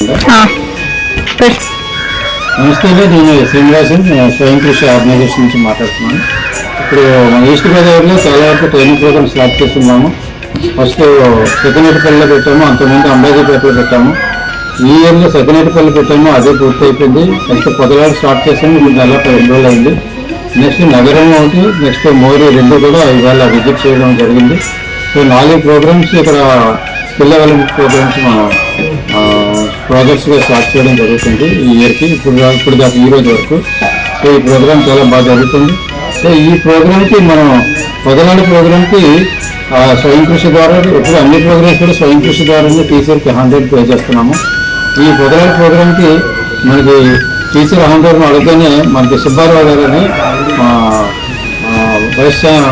నమస్తే అండి, నేను శ్రీనివాసన్ స్వయం కృషి ఆర్గనైజేషన్ నుంచి మాట్లాడుతున్నాను. ఇప్పుడు మన ఈస్ట్ గోదావరిలో చాలా వరకు ట్రైనింగ్ ప్రోగ్రామ్ స్టార్ట్ చేస్తున్నాము. ఫస్ట్ సెకండేటిపల్లిలో పెట్టాము, అంతకుముందు అంబాజీపేటలో పెట్టాము. ఈ ఇయర్లో సెకండేటిపల్లి పెట్టాము, అదే పూర్తి అయిపోయింది. నెక్స్ట్ పొదలాడు స్టార్ట్ చేసాము, ఇప్పుడు నెల 10 రోజులు అయింది. నెక్స్ట్ నగరం ఒకటి, నెక్స్ట్ మోరీ 2 కూడా ఇవాళ విజిట్ చేయడం జరిగింది. సో 4 ప్రోగ్రామ్స్ ఇక్కడ స్కిల్ డెవలప్మెంట్ ప్రోగ్రామ్స్ మనం ప్రాజెక్ట్స్గా స్టార్ట్ చేయడం జరుగుతుంది ఈ ఇయర్కి. ఇప్పుడు దాకా ఈ రోజు వరకు. సో ఈ ప్రోగ్రామ్ చాలా బాగా జరుగుతుంది. సో ఈ ప్రోగ్రామ్కి మనం పొదలాడు ప్రోగ్రామ్కి స్వయం కృషి ద్వారా, ఇప్పుడు అన్ని ప్రోగ్రామ్స్ కూడా స్వయం కృషి ద్వారానే టీచర్కి 100 పే చేస్తున్నాము. ఈ పొదలాడు ప్రోగ్రామ్కి మనకి టీచర్ 100 అడిగితేనే మనకి సుబ్బారావు గారు అని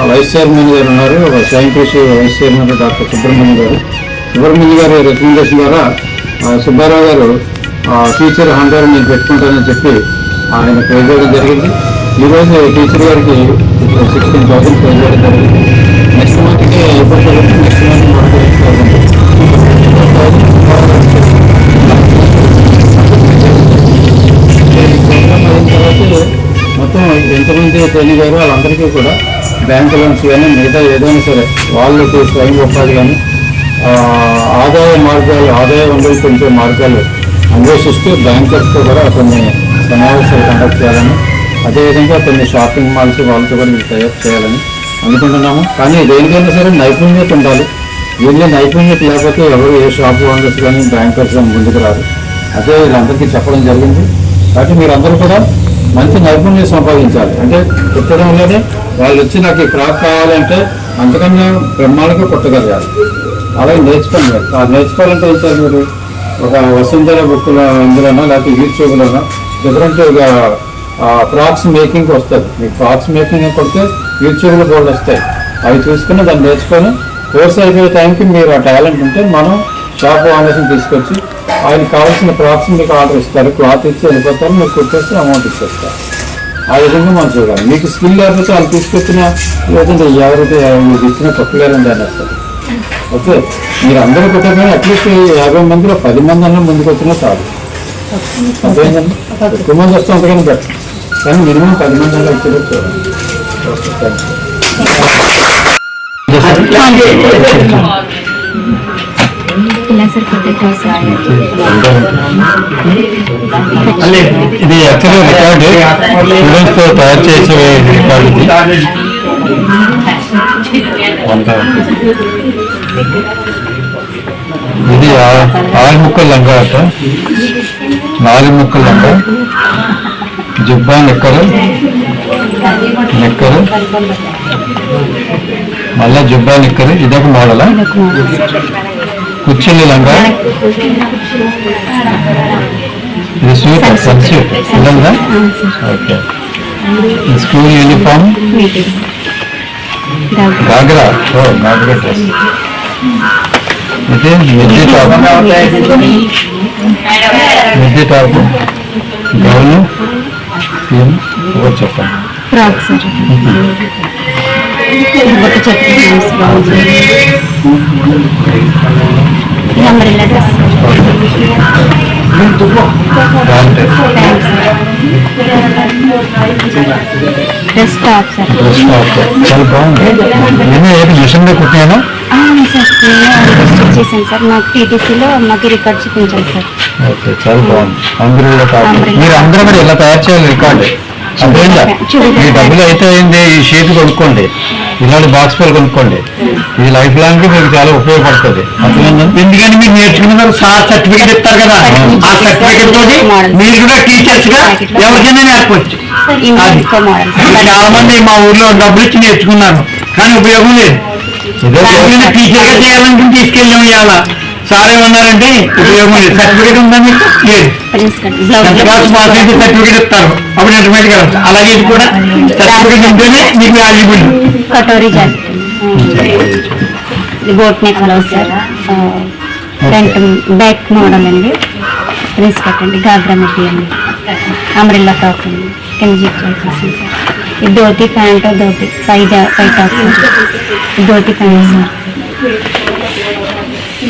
వైస్ చైర్మన్ గారు ఉన్నారు, స్వయం కృషి వైస్ చైర్మన్ డాక్టర్ సుబ్రహ్మణ్య గారి రికమెండేషన్ ద్వారా సుబ్బారావు గారు టీచర్ 100 నేను పెట్టుకుంటానని చెప్పి ఆయన పే చేయడం జరిగింది. ఈరోజు టీచర్ గారికి 16,000 పే చేయడం జరిగింది. నెక్స్ట్ మంత్కి అయిపోతుంది. నెక్స్ట్ మంత్ మనకి 8,000 ప్రోగ్రామ్ అయిన తర్వాత మొత్తం ఎంతమంది ట్రైనింగ్ అయ్యారో వాళ్ళందరికీ కూడా బ్యాంక్ లోన్స్ కానీ మిగతా ఏదైనా సరే వాళ్ళకి స్వయం ఉపాధి కానీ ఆదాయ వనరులు పెంచే మార్గాలు అన్వేషిస్తూ బ్యాంకర్స్తో కూడా కొన్ని సమావేశాలు కండక్ట్ చేయాలని, అదేవిధంగా కొన్ని షాపింగ్ మాల్స్ వాళ్ళతో కూడా మీరు తయారు చేయాలని అనుకుంటున్నాము. కానీ దేనికైనా సరే నైపుణ్యత ఉండాలి. వీళ్ళే నైపుణ్యత లేకపోతే ఎవరు ఏ షాప్ ఓనర్స్ కానీ బ్యాంకర్స్ కానీ ముందుకు రారు. అదే వీళ్ళందరికీ చెప్పడం జరిగింది. కాబట్టి మీరందరూ కూడా మంచి నైపుణ్యం సంపాదించాలి. అంటే కుట్టడంలోనే వాళ్ళు వచ్చి నాకు ఈ ఫ్రాక్ కావాలంటే అంతకన్నా బ్రహ్మాండంగా కుట్టగలగాలి. అలాగే నేర్చుకోండి. నేర్చుకోవాలంటే వచ్చారు మీరు ఒక వసుంధర బుక్లో ఇందులోనో లేకపోతే యూట్యూబ్లోనో డిఫరెంట్ ఫ్రాక్స్ మేకింగ్ వస్తుంది. మీకు ఫ్రాక్స్ మేకింగ్ కొడితే యూట్యూబ్లో బోర్డు వస్తాయి. అవి చూసుకుని దాన్ని నేర్చుకొని కోర్స్ అయిపోయే టైంకి మీరు ఆ టాలెంట్ ఉంటే మనం షాప్ ఓనర్స్ని తీసుకొచ్చి ఆయనకి కావాల్సిన ఫ్రాక్స్ మీకు ఆర్డర్ ఇస్తారు. క్లాత్ ఇచ్చి వెళ్ళిపోతారు, మీరు కుట్టేస్తే అమౌంట్ ఇచ్చేస్తారు. ఆ విధంగా మనం చూడాలి. మీకు స్కిల్ లేకపోతే వాళ్ళు తీసుకొచ్చిన లేదంటే ఎవరైతే మీకు ఇచ్చినా తప్పులేరండి అని వస్తారు. ఓకే, మీరు అందరూ కుట్టగానే అట్లీస్ట్ 50 మందిలో 10 మంది అన్న ముందుకు వచ్చినా చాలు. అదేంటండి, ఎక్కువ మంది వస్తే అంతకని బెటర్, కానీ మినిమం 10 మంది అన్న వచ్చేది చూడండి. ఓకే, థ్యాంక్ ఇది యాక్చువల్గా రికార్డు స్టూడెంట్స్తో తయారు చేసే రికార్డు. ఇది 6 ముక్కలు లంగా అట, 4 ముక్కలు లంగా, జుబ్బా నెక్కరు, మళ్ళా జుబ్బా నిక్కరు. ఇదొక మోడలా? కుర్చీలు లంగా, ఇది సూట్, సూట్ ఇదంతా. Okay, school uniform, ghagra, ghagra dress. ఇది మిడ్డీ టాప్, గౌను, చెప్పండి. చాలా బాగుంది. నేను ఏది మిషన్ మీద కుట్టాను చేశాను సార్. నాకు టీటీసీలో మాకు రికార్డ్ చూపించాను సార్. ఓకే, చాలా బాగుంది. మీరు అందరూ కూడా ఇలా తయారు చేయాలి రికార్డు. అదేందా ఈ డబ్బులు అయితే అయింది, ఈ షీట్ కొనుక్కోండి, ఇలాంటి బాక్స్ పేరు కొనుక్కోండి. ఇది లైఫ్ లాంగ్ మీకు చాలా ఉపయోగపడుతుంది. ఎందుకంటే మీరు నేర్చుకున్నారు సర్టిఫికేట్ ఇస్తారు కదా, ఆ సర్టిఫికేట్ తోటి మీరు కూడా టీచర్స్ గా ఎవరికైనా నేర్పవచ్చు. చాలా మంది మా ఊర్లో డబ్బులు ఇచ్చి నేర్చుకున్నారు, కానీ ఉపయోగం లేదు. టీచర్ గా చేయాలనుకుని తీసుకెళ్ళాము. ఇవాళ సార్ ఏమన్నారంటే ఉపయోగం లేదు, సర్టిఫికేట్ ఉందా మీకు? లేదు. సర్టిఫికేట్ ఇస్తారు, అప్పుడు ఇంటర్మీడియట్ గా. అలాగే ఇది కూడా సర్టిఫికేట్ ఉంటేనే మీకు వాల్యుబుల్. కటోరీ boat neck sir, front back model అండి, రిస్ కట్ అండి, గాగ్రా మిడ్డీ అండి, అంబ్రెల్లా టాప్ అండి, కింద జిప్ చేసేసి సార్. ఇది ధోతి ప్యాంట్, పై top sir, dhoti pant sir.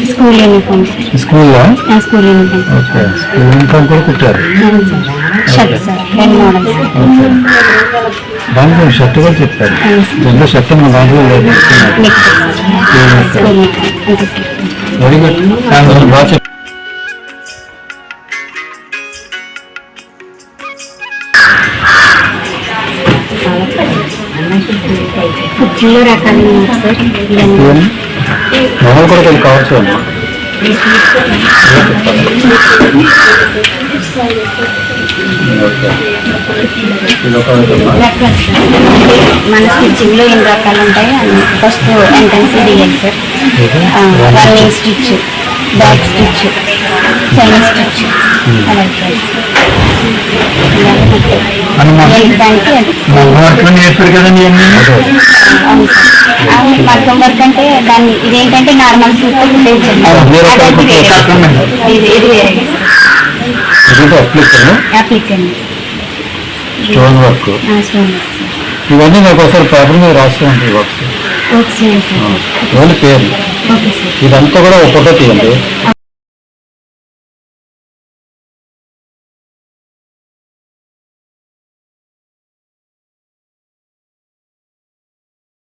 School uniform sir స్కూల్లో school uniform sir okay school uniform కూడా కుట్టారు. అవును sir shirt sir 2 models okay దాంట్లో షర్ట్ కూడా చెప్పారు. దీంట్లో షర్ట్ మన దాంట్లో లేదు. నెక్ స్కూల్ నెక్ అంతే సార్. వెరీ గుడ్ బాగా చెప్పారు. కుర్చీలో రకాలు ఉన్నాయి సార్ ఇవన్నీ మొదలు కూడా కొంచెం కావచ్చు అమ్మా. ఓకే ఇది ఒక రకాలు సార్ అంటే మన స్టిచ్చింగ్లో ఎన్ని రకాలు ఉంటాయి అన్ని ఫస్ట్ ఎంట్రన్స్ దిగాలి sir. Running stitch, back stitch, chain stitch అలా సార్. అని దానికి వర్క్లో నేర్పారు కదండి ఇవన్నీ. అవును సార్ మగ్గం వర్క్ అంటే దాన్ని ఇదేంటంటే నార్మల్ సూట్ ఇది వేరే ఇది అప్లికేషన్ అప్లికేషన్ స్టోన్ వర్క్ ఇవన్నీ నాకు ఒకసారి పేపర్ మీద రాస్తూ ఉంటాయి వర్క్స్ ఓకే సార్ ఓన్లీ పేరు ఓకే సార్ ఇదంతా కూడా ఒక ఫోటో తీయండి.